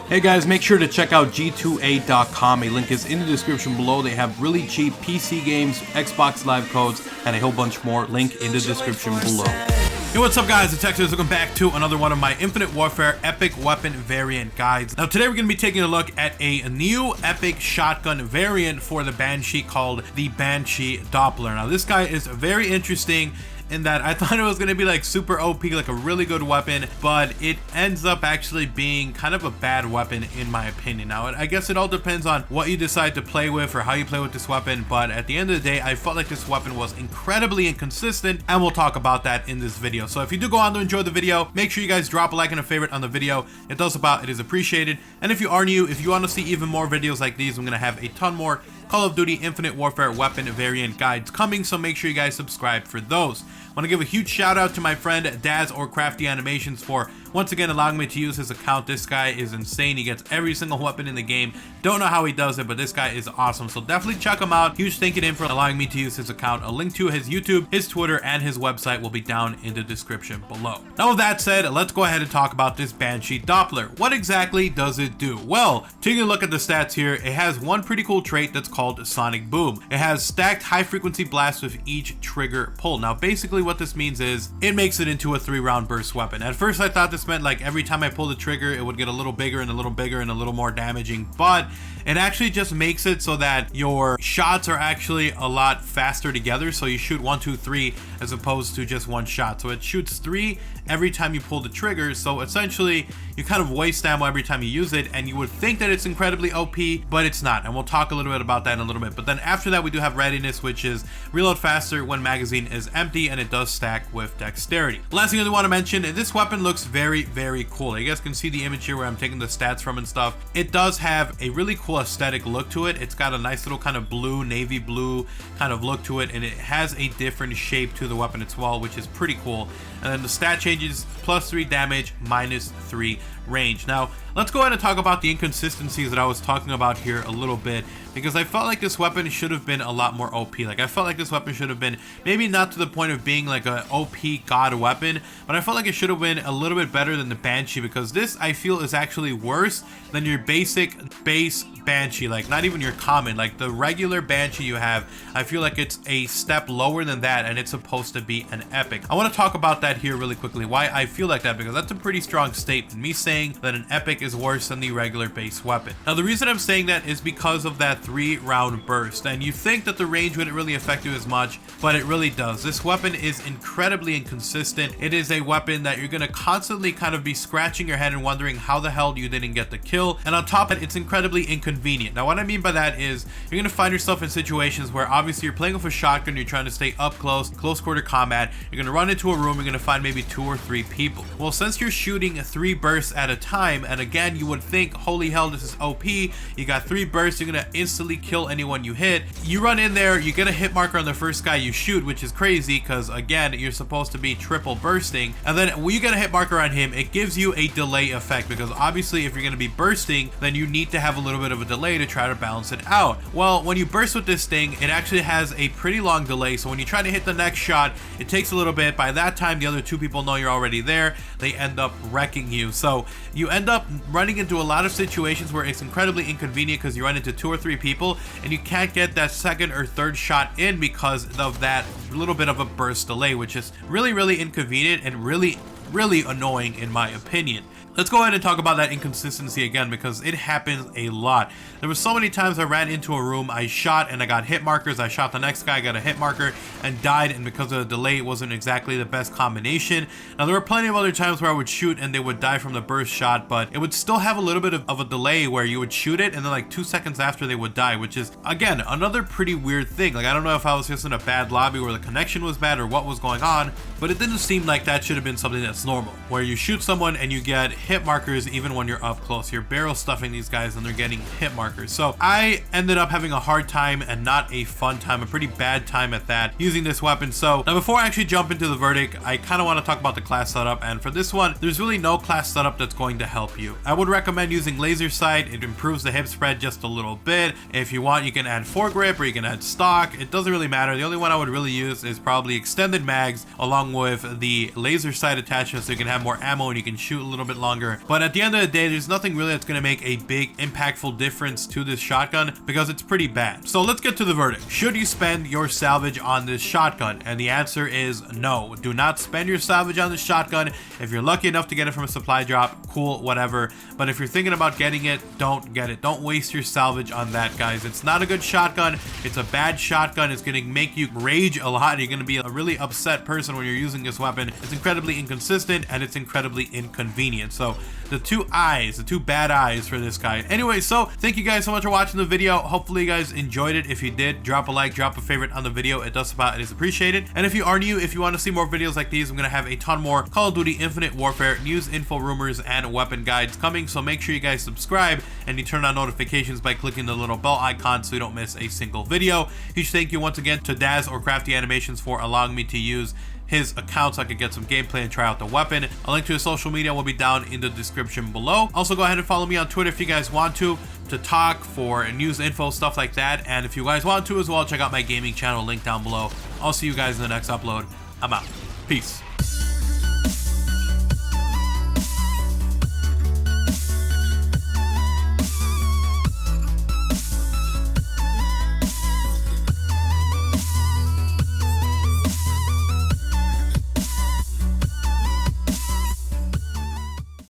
Hey guys, make sure to check out G2A.com. A link is in the description below. They have really cheap PC games, Xbox Live codes, and a whole bunch more. Link in the description below. Hey, what's up guys, it's XRAYZ. Welcome back to another one of my Infinite Warfare epic weapon variant guides. Now today we're going to be taking a look at a new epic shotgun variant for the Banshee called the Banshee Doppler. Now this guy is very interesting in that I thought it was going to be like super OP, like a really good weapon, but it ends up actually being kind of a bad weapon in my opinion. Now I guess it all depends on what you decide to play with or how you play with this weapon, but at the end of the day I felt like this weapon was incredibly inconsistent, and we'll talk about that in this video. So if you do go on to enjoy the video, make sure you guys drop a like and a favorite on the video. It does about it is appreciated. And if you are new, if you want to see even more videos like these, I'm going to have a ton more Call of Duty Infinite Warfare weapon variant guides coming, so make sure you guys subscribe for those. I want to give a huge shout out to my friend Dazz or Crafty Animations for once again allowing me to use his account. This guy is insane. He gets every single weapon in the game. Don't know how he does it, but this guy is awesome. So definitely check him out. Huge thank you to him for allowing me to use his account. A link to his YouTube, his Twitter, and his website will be down in the description below. Now with that said, let's go ahead and talk about this Banshee Doppler. What exactly does it do? Well, taking a look at the stats here, it has one pretty cool trait that's called Sonic Boom. It has stacked high frequency blasts with each trigger pull. Now basically what this means is it makes it into a 3-round burst weapon. At first I thought this meant like every time I pull the trigger it would get a little bigger and a little bigger and a little more damaging, but it actually just makes it so that your shots are actually a lot faster together. So you shoot 1, 2, 3 as opposed to just one shot. So it shoots 3 every time you pull the trigger. So essentially you kind of waste ammo every time you use it, and you would think that it's incredibly OP, but it's not. And we'll talk a little bit about that in a little bit. But then after that we do have readiness, which is reload faster when magazine is empty, and it does stack with dexterity. Last thing I do want to mention, this weapon looks very, very cool. You guys can see the image here where I'm taking the stats from and stuff. It does have a really cool aesthetic look to it. It's got a nice little kind of blue, navy blue kind of look to it, and it has a different shape to the weapon as well, which is pretty cool. And then the stat changes: +3 damage, -3 range. Now let's go ahead and talk about the inconsistencies that I was talking about here a little bit, because I felt like this weapon should have been a lot more OP. Like I felt like this weapon should have been maybe not to the point of being like a OP god weapon, but I felt like it should have been a little bit better than the Banshee, because this I feel is actually worse than your basic base Banshee. Like not even your common, like the regular Banshee you have. I feel like it's a step lower than that, and it's supposed to be an epic. I want to talk about that here really quickly, why I feel like that, because that's a pretty strong statement, me saying that an epic is worse than the regular base weapon. Now the reason I'm saying that is because of that 3-round burst, and you think that the range wouldn't really affect you as much, but it really does. This weapon is incredibly inconsistent. It is a weapon that you're going to constantly kind of be scratching your head and wondering how the hell you didn't get the kill, and on top of it, it's incredibly inconvenient. Now what I mean by that is you're going to find yourself in situations where obviously you're playing with a shotgun, you're trying to stay up close quarter combat, you're going to run into a room, you're going to find maybe 2 or 3 people. Well, since you're shooting 3 bursts at a time, and again you would think holy hell this is OP, you got 3 bursts, you're going to instantly kill anyone you hit. You run in there, you get a hit marker on the first guy you shoot, which is crazy because again you're supposed to be triple bursting, and then when you get a hit marker on him it gives you a delay effect, because obviously if you're going to be bursting then you need to have a little bit of a delay to try to balance it out. Well, when you burst with this thing it actually has a pretty long delay, so when you try to hit the next shot it takes a little bit. By that time the other 2 people know you're already there, they end up wrecking you. So you end up running into a lot of situations where it's incredibly inconvenient because you run into 2 or 3 people and you can't get that second or third shot in because of that little bit of a burst delay, which is really, really inconvenient and really, really annoying in my opinion. Let's go ahead and talk about that inconsistency again, because it happens a lot. There was so many times I ran into a room, I shot and I got hit markers, I shot the next guy, I got a hit marker and died, and because of the delay it wasn't exactly the best combination. Now there were plenty of other times where I would shoot and they would die from the burst shot, but it would still have a little bit of a delay where you would shoot it and then like 2 seconds after they would die, which is again another pretty weird thing. Like I don't know if I was just in a bad lobby where the connection was bad or what was going on, but it didn't seem like that should have been something that's normal, where you shoot someone and you get hit markers even when you're up close. You're barrel stuffing these guys and they're getting hit markers. So I ended up having a hard time and not a fun time, a pretty bad time at that, using this weapon. So now before I actually jump into the verdict, I kind of want to talk about the class setup, and for this one there's really no class setup that's going to help you. I would recommend using laser sight. It improves the hip spread just a little bit. If you want you can add foregrip or you can add stock, it doesn't really matter. The only one I would really use is probably extended mags along with the laser sight attachment, so you can have more ammo and you can shoot a little bit longer longer. But at the end of the day, there's nothing really that's going to make a big impactful difference to this shotgun because it's pretty bad. So let's get to the verdict. Should you spend your salvage on this shotgun? And the answer is no. Do not spend your salvage on this shotgun. If you're lucky enough to get it from a supply drop, cool, whatever. But if you're thinking about getting it, don't get it. Don't waste your salvage on that, guys. It's not a good shotgun. It's a bad shotgun. It's going to make you rage a lot. You're going to be a really upset person when you're using this weapon. It's incredibly inconsistent and it's incredibly inconvenient. So the two bad eyes for this guy. Anyway, so thank you guys so much for watching the video. Hopefully you guys enjoyed it. If you did, drop a like, drop a favorite on the video. It does about, it is appreciated. And if you are new, if you want to see more videos like these, I'm going to have a ton more Call of Duty Infinite Warfare news, info, rumors, and weapon guides coming. So make sure you guys subscribe and you turn on notifications by clicking the little bell icon so you don't miss a single video. Huge thank you once again to Dazz or Crafty Animations for allowing me to use his account so I could get some gameplay and try out the weapon. A link to his social media will be down in the description below. Also, go ahead and follow me on Twitter if you guys want to talk for news, info, stuff like that. And if you guys want to as well, check out my gaming channel, link down below. I'll see you guys in the next upload. I'm out. Peace.